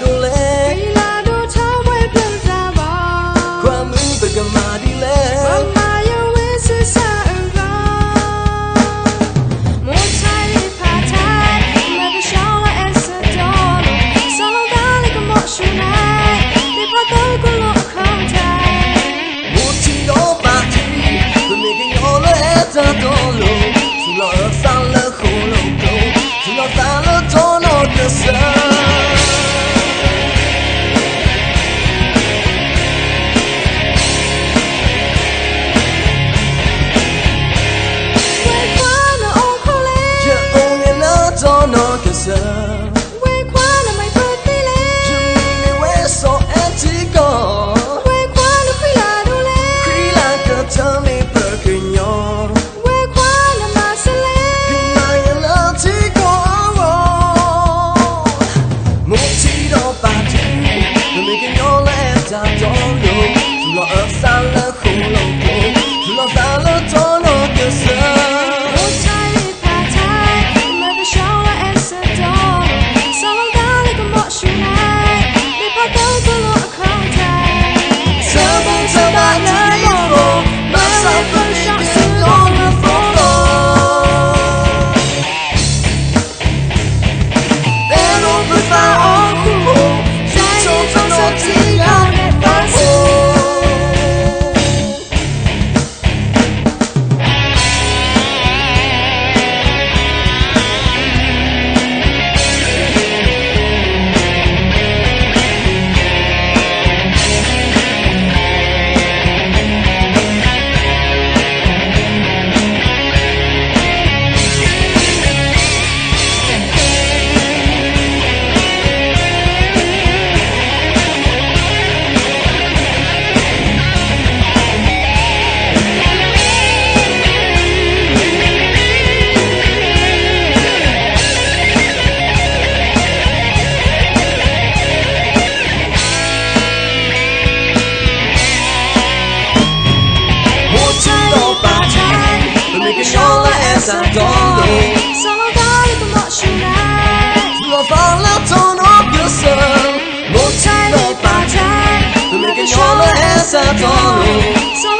路嘞，为了多他会变大吧？快明白干嘛的嘞？妈妈有为是啥吧？莫猜你怕太，没个小了爱是多了，上了大那个莫输来，你怕都过了后台。我听到把题，每个有了爱在多路，除了二三了后路沟，除了三了多那个色。为快乐没不地嘞，你为所爱几个？为快乐亏了多嘞，亏了个他没不给用。为快乐嘛是嘞，你那也了几个？莫提到把题，每个有了爱在多路，除了二三了后路沟，除了三了多那个色。上东路，上了大一个莫输来，我放了头那个色，莫猜你把猜，每个有了爱上东路。